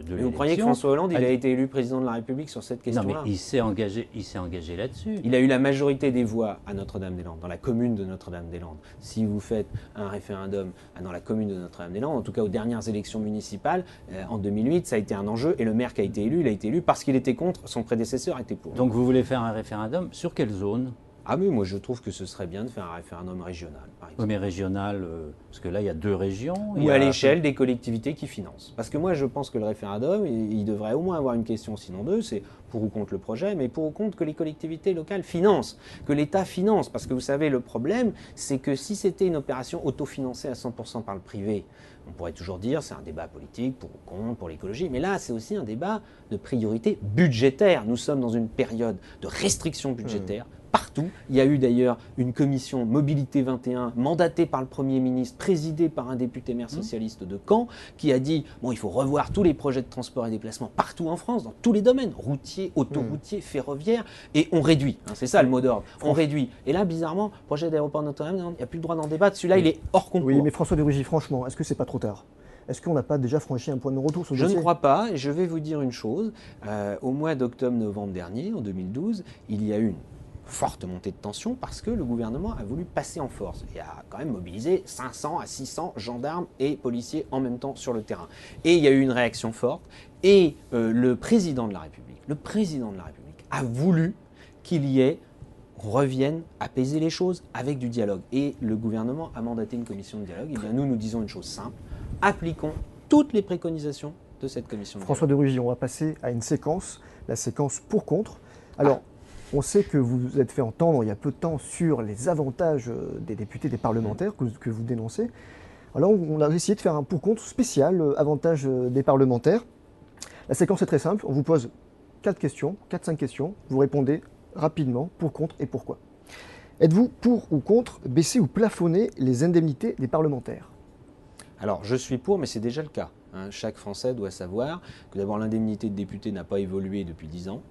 l'élection... Vous croyez que François Hollande, il a été élu président de la République sur cette question-là? Non, mais il s'est engagé là-dessus. Il a eu la majorité des voix à Notre-Dame-des-Landes, dans la commune de Notre-Dame-des-Landes. Si vous faites un référendum dans la commune de Notre-Dame-des-Landes, en tout cas aux dernières élections municipales, en 2008, ça a été un enjeu. Et le maire qui a été élu, il a été élu parce qu'il était contre, son prédécesseur était pour. Donc vous voulez faire un référendum sur quelle zone? Ah oui, moi je trouve que ce serait bien de faire un référendum régional, par exemple. Oui, mais régional, parce que là il y a 2 régions. Ou à l'échelle des collectivités qui financent. Parce que moi je pense que le référendum, il devrait au moins avoir une question, sinon 2, c'est pour ou contre le projet, mais pour ou contre que les collectivités locales financent, que l'État finance. Parce que vous savez, le problème, c'est que si c'était une opération autofinancée à 100% par le privé, on pourrait toujours dire c'est un débat politique, pour ou contre, pour l'écologie, mais là c'est aussi un débat de priorité budgétaire. Nous sommes dans une période de restriction budgétaire. Partout. Il y a eu d'ailleurs une commission Mobilité 21 mandatée par le Premier ministre, présidée par un député maire socialiste de Caen, qui a dit bon, il faut revoir tous les projets de transport et déplacement partout en France, dans tous les domaines, routiers, autoroutiers, ferroviaires, et on réduit. Hein, c'est ça le mot d'ordre. On réduit. Et là, bizarrement, projet d'aéroport Notre-Dame, il n'y a plus le droit d'en débattre. Celui-là, il est hors concours. Oui, mais François de Rugy, franchement, est-ce que c'est pas trop tard? Est-ce qu'on n'a pas déjà franchi un point de non-retour sur ce dossier? Je ne crois pas, et je vais vous dire une chose. Au mois d'octobre-novembre dernier, en 2012, il y a eu une forte montée de tension parce que le gouvernement a voulu passer en force et a quand même mobilisé 500 à 600 gendarmes et policiers en même temps sur le terrain. Et il y a eu une réaction forte et le président de la République a voulu qu'il y ait, on revienne apaiser les choses avec du dialogue. Et le gouvernement a mandaté une commission de dialogue. Et bien nous disons une chose simple, appliquons toutes les préconisations de cette commission de dialogue. François de Rugy, on va passer à une séquence, la séquence pour-contre. Alors, on sait que vous vous êtes fait entendre il y a peu de temps sur les avantages des députés, des parlementaires que vous dénoncez. Alors on a essayé de faire un pour-contre spécial, avantage des parlementaires. La séquence est très simple, on vous pose 4-5 questions, vous répondez rapidement, pour, contre et pourquoi. Êtes-vous pour ou contre baisser ou plafonner les indemnités des parlementaires? Alors je suis pour, mais c'est déjà le cas. Chaque Français doit savoir que d'abord l'indemnité de député n'a pas évolué depuis 10 ans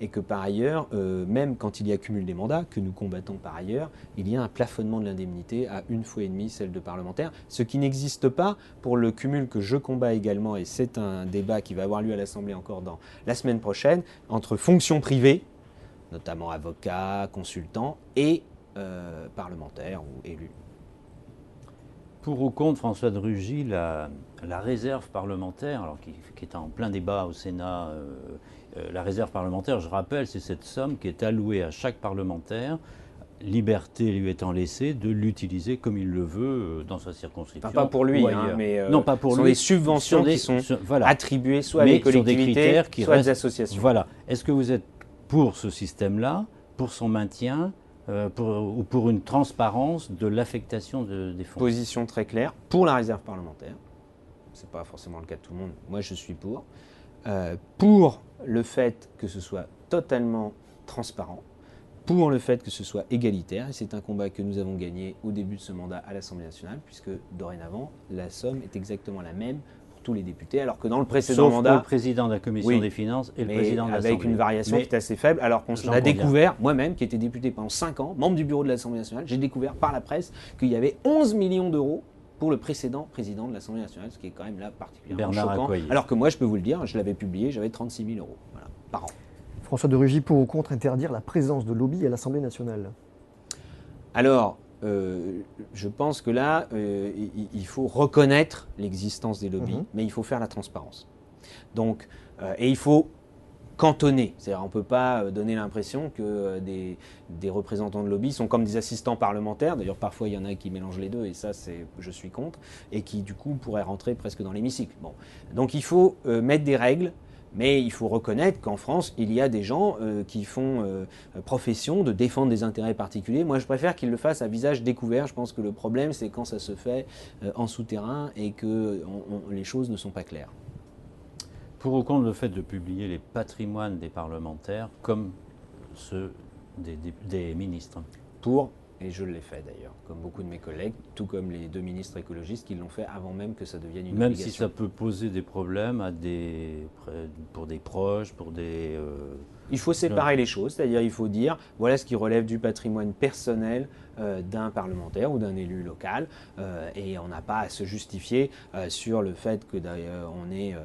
et que par ailleurs, même quand il y a cumul des mandats, que nous combattons par ailleurs, il y a un plafonnement de l'indemnité à 1,5 fois celle de parlementaire, ce qui n'existe pas pour le cumul que je combats également, et c'est un débat qui va avoir lieu à l'Assemblée encore dans la semaine prochaine, entre fonctions privées, notamment avocats, consultants, et parlementaires ou élus. Pour ou contre, François de Rugy, la réserve parlementaire, alors qui est en plein débat au Sénat, la réserve parlementaire, je rappelle, c'est cette somme qui est allouée à chaque parlementaire, liberté lui étant laissée de l'utiliser comme il le veut dans sa circonscription. Enfin, pas pour lui, mais non, pas pour ce sont lui. les subventions qui sont attribuées soit à mais des collectivités, soit à des restent, associations. Voilà. Est-ce que vous êtes pour ce système-là, pour son maintien ou pour une transparence de l'affectation des fonds? Position très claire pour la réserve parlementaire. Ce n'est pas forcément le cas de tout le monde. Moi, je suis pour. Pour le fait que ce soit totalement transparent, pour le fait que ce soit égalitaire. Et c'est un combat que nous avons gagné au début de ce mandat à l'Assemblée nationale, puisque dorénavant, la somme est exactement la même pour tous les députés, alors que dans le précédent Sauf mandat... le président de la Commission des Finances et le président de l'Assemblée. Avec une variation qui est assez faible, alors qu'on a découvert, moi-même, qui étais député pendant 5 ans, membre du bureau de l'Assemblée nationale, j'ai découvert par la presse qu'il y avait 11 millions d'euros pour le précédent président de l'Assemblée nationale, ce qui est quand même là particulièrement choquant. Alors que moi, je peux vous le dire, je l'avais publié, j'avais 36 000 euros par an. François de Rugy, pour ou contre interdire la présence de lobby à l'Assemblée nationale? Alors, je pense que là, il faut reconnaître l'existence des lobbies, mais il faut faire la transparence. Donc, et il faut cantonner. C'est-à-dire, on ne peut pas donner l'impression que des représentants de lobby sont comme des assistants parlementaires. D'ailleurs, parfois, il y en a qui mélangent les deux, et ça, je suis contre, et qui, du coup, pourraient rentrer presque dans l'hémicycle. Bon. Donc, il faut mettre des règles. Mais il faut reconnaître qu'en France, il y a des gens qui font profession de défendre des intérêts particuliers. Moi, je préfère qu'ils le fassent à visage découvert. Je pense que le problème, c'est quand ça se fait en souterrain et que les choses ne sont pas claires. Pour ou contre le fait de publier les patrimoines des parlementaires comme ceux des ministres? Pour, et je l'ai fait d'ailleurs, comme beaucoup de mes collègues, tout comme les 2 ministres écologistes qui l'ont fait avant même que ça devienne une obligation. Même si ça peut poser des problèmes pour des proches, pour des... Il faut séparer les choses, c'est-à-dire il faut dire voilà ce qui relève du patrimoine personnel d'un parlementaire ou d'un élu local et on n'a pas à se justifier sur le fait que d'ailleurs on est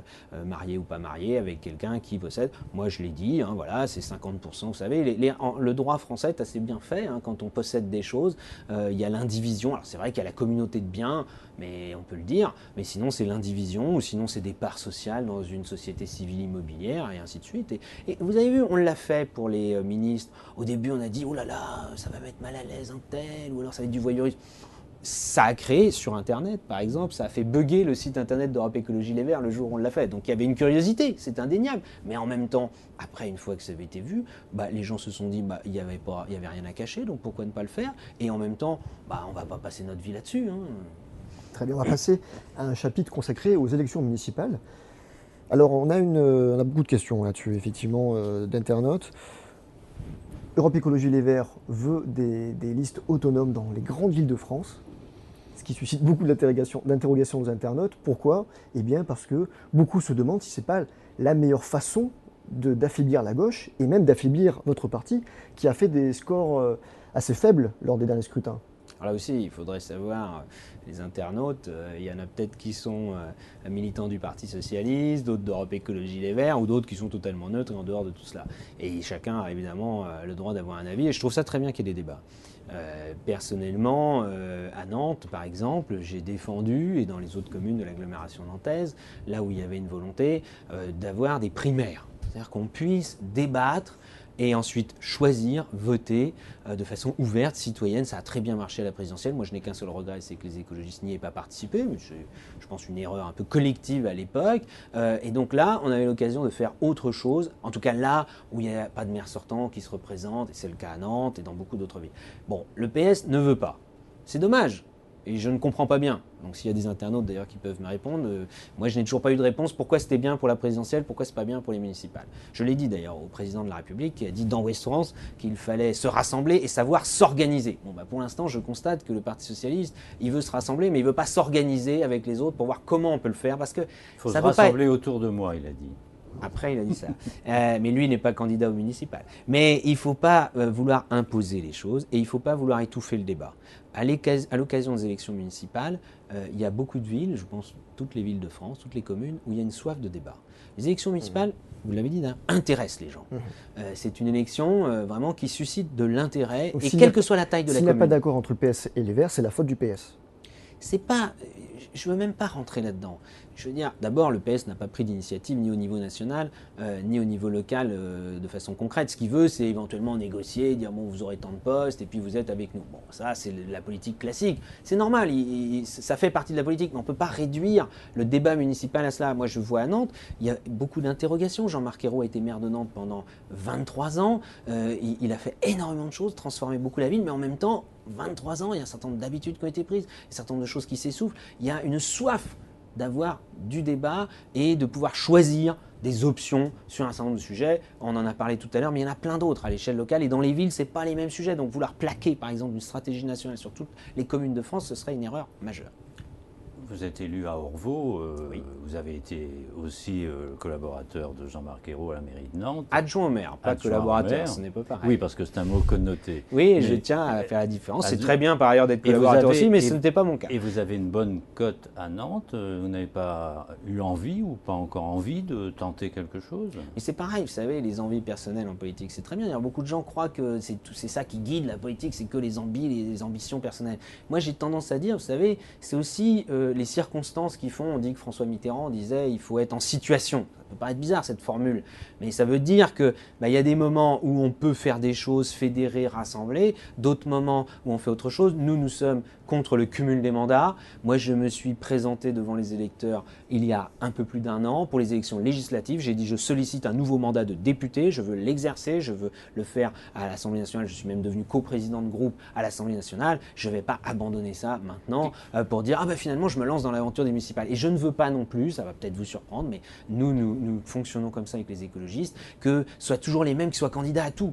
marié ou pas marié avec quelqu'un qui possède. Moi je l'ai dit, hein, voilà, c'est 50%, vous savez, le droit français est assez bien fait, hein, quand on possède des choses, il y a l'indivision, alors c'est vrai qu'il y a la communauté de biens, mais on peut le dire, mais sinon c'est l'indivision ou sinon c'est des parts sociales dans une société civile immobilière et ainsi de suite. Et vous avez vu, on l'a fait pour les ministres. Au début, on a dit « Oh là là, ça va mettre mal à l'aise un tel » ou alors ça va être du voyeurisme. Ça a créé sur Internet, par exemple, ça a fait bugger le site Internet d'Europe Écologie Les Verts le jour où on l'a fait. Donc il y avait une curiosité, c'est indéniable. Mais en même temps, après, une fois que ça avait été vu, les gens se sont dit il n'y avait rien à cacher, donc pourquoi ne pas le faire? Et en même temps, on ne va pas passer notre vie là-dessus. Hein. Très bien, on va passer à un chapitre consacré aux élections municipales. Alors, on a beaucoup de questions là-dessus, effectivement, d'internautes. Europe Écologie Les Verts veut des listes autonomes dans les grandes villes de France, ce qui suscite beaucoup d'interrogations aux internautes. Pourquoi? Eh bien, parce que beaucoup se demandent si ce n'est pas la meilleure façon d'affaiblir la gauche, et même d'affaiblir votre parti, qui a fait des scores assez faibles lors des derniers scrutins. Alors là aussi, il faudrait savoir, les internautes, il y en a peut-être qui sont militants du Parti Socialiste, d'autres d'Europe Écologie Les Verts, ou d'autres qui sont totalement neutres et en dehors de tout cela. Et chacun a évidemment le droit d'avoir un avis, et je trouve ça très bien qu'il y ait des débats. Personnellement, à Nantes, par exemple, j'ai défendu, et dans les autres communes de l'agglomération nantaise, là où il y avait une volonté, d'avoir des primaires. C'est-à-dire qu'on puisse débattre et ensuite choisir, voter de façon ouverte, citoyenne. Ça a très bien marché à la présidentielle. Moi, je n'ai qu'un seul regret, c'est que les écologistes n'y aient pas participé. Mais je pense une erreur un peu collective à l'époque. Et donc là, on avait l'occasion de faire autre chose. En tout cas, là où il n'y a pas de maire sortant qui se représente, et c'est le cas à Nantes et dans beaucoup d'autres villes. Bon, le PS ne veut pas. C'est dommage. Et je ne comprends pas bien. Donc s'il y a des internautes d'ailleurs qui peuvent me répondre, moi je n'ai toujours pas eu de réponse. Pourquoi c'était bien pour la présidentielle, pourquoi c'est pas bien pour les municipales? Je l'ai dit d'ailleurs au président de la République qui a dit dans West France qu'il fallait se rassembler et savoir s'organiser. Bon, pour l'instant je constate que le Parti Socialiste, il veut se rassembler mais il ne veut pas s'organiser avec les autres pour voir comment on peut le faire. Parce que il faut se rassembler autour de moi, il a dit. Après, il a dit ça. Mais lui n'est pas candidat au municipal. Mais il ne faut pas vouloir imposer les choses et il ne faut pas vouloir étouffer le débat. À l'occasion des élections municipales, il y a beaucoup de villes, je pense toutes les villes de France, toutes les communes, où il y a une soif de débat. Les élections municipales, vous l'avez dit, intéressent les gens. C'est une élection vraiment qui suscite de l'intérêt, et quelle que soit la taille de la commune. S'il n'y a pas d'accord entre le PS et les Verts, c'est la faute du PS. C'est pas... Je ne veux même pas rentrer là-dedans. Je veux dire, d'abord, le PS n'a pas pris d'initiative ni au niveau national, ni au niveau local de façon concrète. Ce qu'il veut, c'est éventuellement négocier, dire bon, vous aurez tant de postes et puis vous êtes avec nous. Bon, ça, c'est la politique classique. C'est normal, ça fait partie de la politique, mais on ne peut pas réduire le débat municipal à cela. Moi, je vois à Nantes, il y a beaucoup d'interrogations. Jean-Marc Ayrault a été maire de Nantes pendant 23 ans. Il a fait énormément de choses, transformé beaucoup la ville, mais en même temps, 23 ans, il y a un certain nombre d'habitudes qui ont été prises, un certain nombre de choses qui s'essoufflent. Il y a une soif d'avoir du débat et de pouvoir choisir des options sur un certain nombre de sujets. On en a parlé tout à l'heure, mais il y en a plein d'autres à l'échelle locale. Et dans les villes, ce n'est pas les mêmes sujets. Donc vouloir plaquer, par exemple, une stratégie nationale sur toutes les communes de France, ce serait une erreur majeure. Vous êtes élu à Orvault, Oui. vous avez été aussi collaborateur de Jean-Marc Ayrault à la mairie de Nantes. Adjoint au maire, pas Adjoint au collaborateur, maire. ce n'est pas pareil. Oui, parce que c'est un mot connoté. Oui, Mais- je tiens à faire la différence. C'est Adjoint- très bien par ailleurs d'être Et vous collaborateur avez- aussi, mais et- ce n'était pas mon cas. Et vous avez une bonne cote à Nantes, vous n'avez pas eu envie ou pas encore envie de tenter quelque chose? Mais c'est pareil, vous savez, les envies personnelles en politique, c'est très bien. D'ailleurs, beaucoup de gens croient que c'est ça qui guide la politique, c'est que les ambitions personnelles. Moi, j'ai tendance à dire, vous savez, c'est aussi les circonstances qui font. On dit que François Mitterrand disait il faut être en situation. Ça peut paraître bizarre cette formule, mais ça veut dire que y a des moments où on peut faire des choses, fédérer, rassembler, d'autres moments où on fait autre chose. Nous sommes contre le cumul des mandats. Moi, je me suis présenté devant les électeurs il y a un peu plus d'un an pour les élections législatives. J'ai dit je sollicite un nouveau mandat de député, je veux l'exercer, je veux le faire à l'Assemblée nationale. Je suis même devenu coprésident de groupe à l'Assemblée nationale. Je ne vais pas abandonner ça maintenant pour dire finalement je me lance dans l'aventure des municipales. Et je ne veux pas non plus, ça va peut-être vous surprendre, mais nous fonctionnons comme ça avec les écologistes, que ce soit toujours les mêmes qui soient candidats à tout.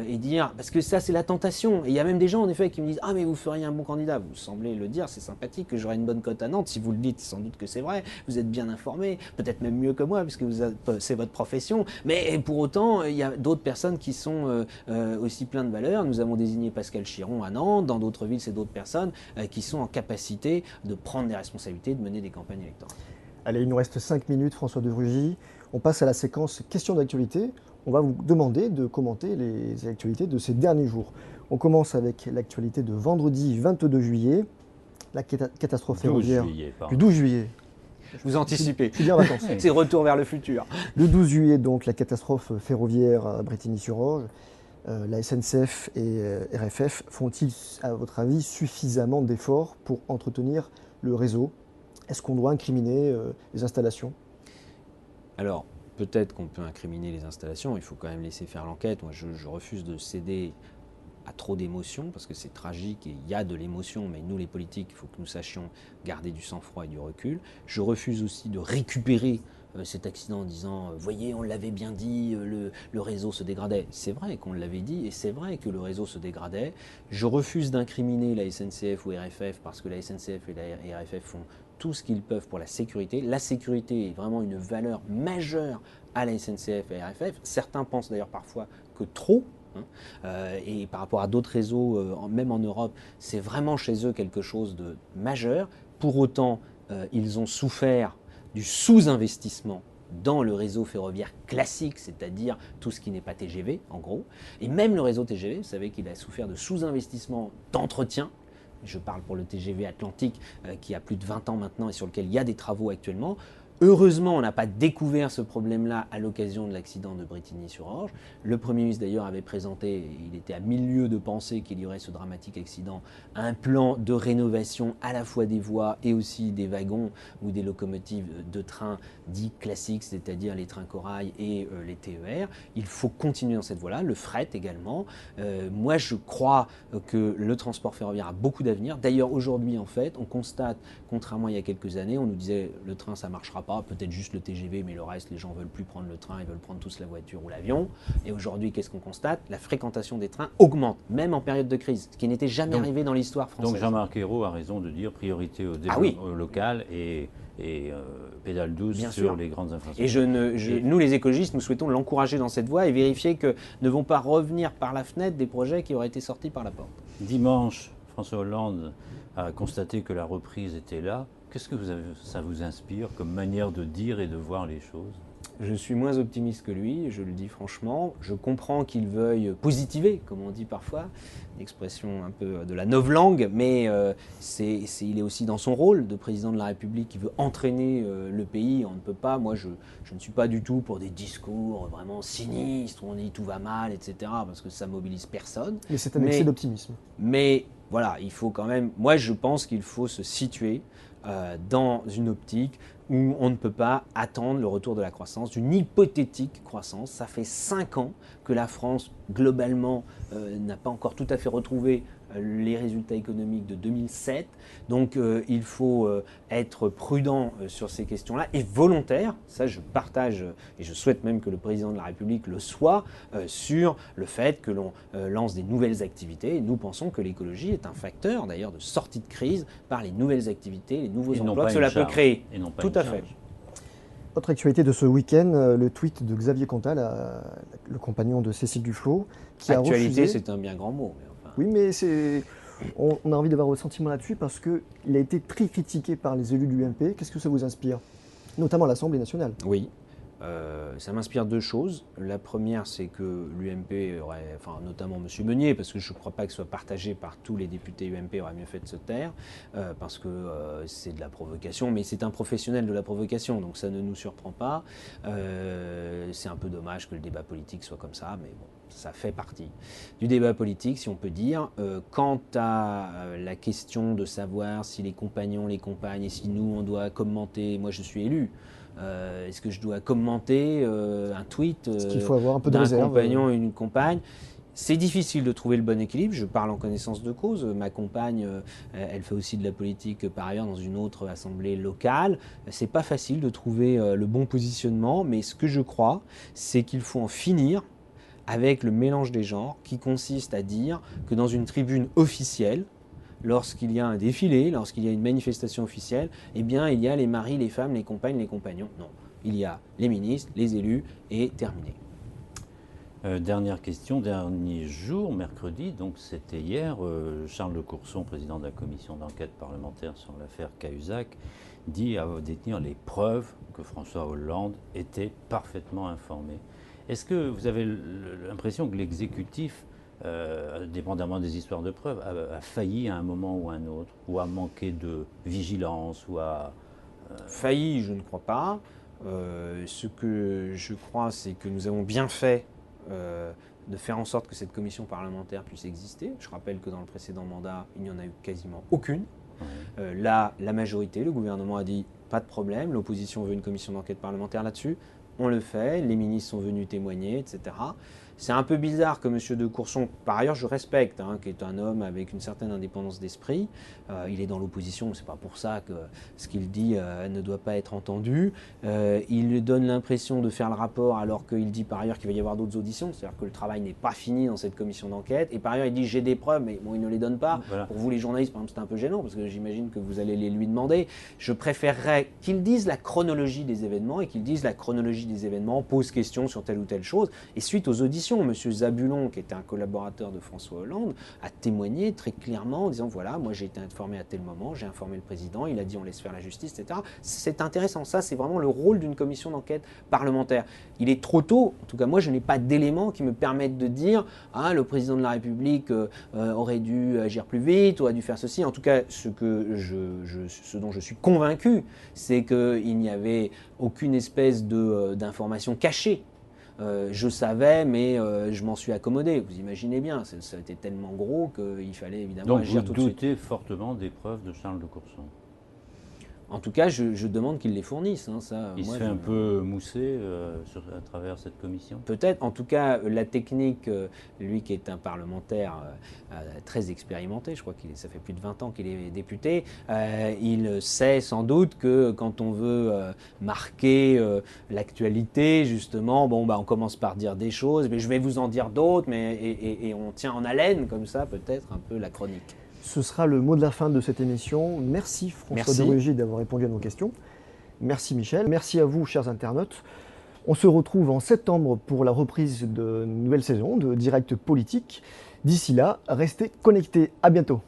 Et dire, parce que ça c'est la tentation, et il y a même des gens en effet qui me disent mais vous feriez un bon candidat, vous semblez le dire, c'est sympathique que j'aurai une bonne cote à Nantes, si vous le dites sans doute que c'est vrai, vous êtes bien informé, peut-être même mieux que moi puisque c'est votre profession, mais pour autant il y a d'autres personnes qui sont aussi plein de valeurs. Nous avons désigné Pascal Chiron à Nantes, dans d'autres villes c'est d'autres personnes qui sont en capacité de prendre des responsabilités, de mener des campagnes électorales. Allez, il nous reste 5 minutes, François de Rugy. On passe à la séquence questions d'actualité. On va vous demander de commenter les actualités de ces derniers jours. On commence avec l'actualité de vendredi 22 juillet, la catastrophe 12 ferroviaire. juillet, pardon. Du 12 juillet. Vous anticipez. Je suis bien en vacances. C'est retour vers le futur. Le 12 juillet, donc, la catastrophe ferroviaire à Brétigny-sur-Orge. La SNCF et RFF font-ils, à votre avis, suffisamment d'efforts pour entretenir le réseau? Est-ce qu'on doit incriminer les installations? Alors, peut-être qu'on peut incriminer les installations, il faut quand même laisser faire l'enquête. Moi, je refuse de céder à trop d'émotions, parce que c'est tragique et il y a de l'émotion, mais nous, les politiques, il faut que nous sachions garder du sang-froid et du recul. Je refuse aussi de récupérer cet accident en disant « Voyez, on l'avait bien dit, le réseau se dégradait ». C'est vrai qu'on l'avait dit et c'est vrai que le réseau se dégradait. Je refuse d'incriminer la SNCF ou RFF parce que la SNCF et la RFF font tout ce qu'ils peuvent pour la sécurité. La sécurité est vraiment une valeur majeure à la SNCF et à la RFF. Certains pensent d'ailleurs parfois que trop. Et par rapport à d'autres réseaux, même en Europe, c'est vraiment chez eux quelque chose de majeur. Pour autant, ils ont souffert du sous-investissement dans le réseau ferroviaire classique, c'est-à-dire tout ce qui n'est pas TGV, en gros. Et même le réseau TGV, vous savez qu'il a souffert de sous-investissement d'entretien. Je parle pour le TGV Atlantique qui a plus de 20 ans maintenant et sur lequel il y a des travaux actuellement. Heureusement, on n'a pas découvert ce problème-là à l'occasion de l'accident de Brétigny-sur-Orge. Le Premier ministre, d'ailleurs, avait présenté, il était à 1000 lieues de penser qu'il y aurait ce dramatique accident, un plan de rénovation à la fois des voies et aussi des wagons ou des locomotives de train dits classiques, c'est-à-dire les trains corail et les TER. Il faut continuer dans cette voie-là, le fret également. Moi, je crois que le transport ferroviaire a beaucoup d'avenir. D'ailleurs, aujourd'hui, en fait, on constate, contrairement à il y a quelques années, on nous disait le train, ça ne marchera pas, peut-être juste le TGV, mais le reste, les gens ne veulent plus prendre le train, ils veulent prendre tous la voiture ou l'avion. Et aujourd'hui, qu'est-ce qu'on constate? La fréquentation des trains augmente, même en période de crise, ce qui n'était jamais arrivé dans l'histoire française. Donc Jean-Marc Ayrault a raison de dire priorité au développement local et pédale douce Bien sur sûr. les grandes infrastructures. Et nous, les écologistes, nous souhaitons l'encourager dans cette voie et vérifier que ne vont pas revenir par la fenêtre des projets qui auraient été sortis par la porte. Dimanche, François Hollande a constaté que la reprise était là. Qu'est-ce que ça vous inspire comme manière de dire et de voir les choses? Je suis moins optimiste que lui, je le dis franchement. Je comprends qu'il veuille positiver, comme on dit parfois, une expression un peu de la novlangue, mais il est aussi dans son rôle de président de la République qui veut entraîner le pays. On ne peut pas, moi je ne suis pas du tout pour des discours vraiment sinistres où on dit tout va mal, etc., parce que ça mobilise personne. Mais c'est un excès d'optimisme. Mais voilà, il faut quand même, moi je pense qu'il faut se situer dans une optique où on ne peut pas attendre le retour de la croissance, d'une hypothétique croissance. Ça fait 5 ans que la France, globalement, n'a pas encore tout à fait retrouvé les résultats économiques de 2007. Donc il faut être prudent sur ces questions-là et volontaire, ça je partage et je souhaite même que le président de la République le soit, sur le fait que l'on lance des nouvelles activités. Et nous pensons que l'écologie est un facteur d'ailleurs de sortie de crise par les nouvelles activités, les nouveaux emplois que cela peut créer. Tout à fait. Autre actualité de ce week-end, le tweet de Xavier Contal, le compagnon de Cécile Duflot, qui Actualité, a refusé... c'est un bien grand mot. Mais enfin... Oui, mais on a envie d'avoir votre sentiment là-dessus parce qu'il a été très critiqué par les élus de l'UMP. Qu'est-ce que ça vous inspire? Notamment à l'Assemblée nationale. Oui. Ça m'inspire deux choses. La première, c'est que l'UMP aurait, enfin notamment M. Meunier, parce que je ne crois pas que ce soit partagé par tous les députés UMP, aurait mieux fait de se taire, parce que c'est de la provocation, mais c'est un professionnel de la provocation, donc ça ne nous surprend pas. C'est un peu dommage que le débat politique soit comme ça, mais bon, ça fait partie du débat politique, si on peut dire. Quant à la question de savoir si les compagnons, les compagnes, et si nous, on doit commenter, moi je suis élu, est-ce que je dois commenter un tweet d'un compagnon et une compagne? C'est difficile de trouver le bon équilibre, je parle en connaissance de cause. Ma compagne, elle fait aussi de la politique par ailleurs dans une autre assemblée locale. C'est pas facile de trouver le bon positionnement, mais ce que je crois, c'est qu'il faut en finir avec le mélange des genres qui consiste à dire que dans une tribune officielle, lorsqu'il y a un défilé, lorsqu'il y a une manifestation officielle, eh bien, il y a les maris, les femmes, les compagnes, les compagnons. Non, il y a les ministres, les élus, et terminé. Dernière question, dernier jour, mercredi, donc c'était hier, Charles de Courson, président de la commission d'enquête parlementaire sur l'affaire Cahuzac, dit détenir les preuves que François Hollande était parfaitement informé. Est-ce que vous avez l'impression que l'exécutif, dépendamment des histoires de preuves, a failli à un moment ou à un autre, ou a manqué de vigilance, ou a... Failli, je ne crois pas. Ce que je crois, c'est que nous avons bien fait de faire en sorte que cette commission parlementaire puisse exister. Je rappelle que dans le précédent mandat, il n'y en a eu quasiment aucune. Là, la majorité, le gouvernement a dit pas de problème, l'opposition veut une commission d'enquête parlementaire là-dessus. On le fait, les ministres sont venus témoigner, etc. C'est un peu bizarre que M. de Courson, par ailleurs je respecte, qui est un homme avec une certaine indépendance d'esprit, il est dans l'opposition, c'est pas pour ça que ce qu'il dit ne doit pas être entendu. Il donne l'impression de faire le rapport alors qu'il dit par ailleurs qu'il va y avoir d'autres auditions, c'est-à-dire que le travail n'est pas fini dans cette commission d'enquête, et par ailleurs il dit j'ai des preuves, mais bon il ne les donne pas. Voilà. Pour vous les journalistes, par exemple, c'est un peu gênant, parce que j'imagine que vous allez les lui demander. Je préférerais qu'il dise la chronologie des événements, et qu'il dise la chronologie des événements, pose question sur telle ou telle chose, et suite aux auditions, M. Zabulon, qui était un collaborateur de François Hollande, a témoigné très clairement en disant voilà, moi j'ai été informé à tel moment, j'ai informé le président, il a dit on laisse faire la justice, etc. C'est intéressant, ça c'est vraiment le rôle d'une commission d'enquête parlementaire. Il est trop tôt, en tout cas moi je n'ai pas d'éléments qui me permettent de dire le président de la République aurait dû agir plus vite, aurait dû faire ceci. En tout cas, ce dont je suis convaincu, c'est qu'il n'y avait aucune espèce d'information cachée. Je savais, mais je m'en suis accommodé. Vous imaginez bien, ça a été tellement gros qu'il fallait évidemment agir tout de suite. Donc vous doutez fortement des preuves de Charles de Courson? En tout cas, je demande qu'ils les fournissent. Il se fait un peu mousser à travers cette commission? Peut-être. En tout cas, la technique, lui qui est un parlementaire très expérimenté, je crois que ça fait plus de 20 ans qu'il est député, il sait sans doute que quand on veut marquer l'actualité, justement, on commence par dire des choses, mais je vais vous en dire d'autres, et on tient en haleine comme ça peut-être un peu la chronique. Ce sera le mot de la fin de cette émission. Merci François de Rugy d'avoir répondu à nos questions. Merci Michel. Merci à vous, chers internautes. On se retrouve en septembre pour la reprise de nouvelle saison de Direct Politique. D'ici là, restez connectés. À bientôt.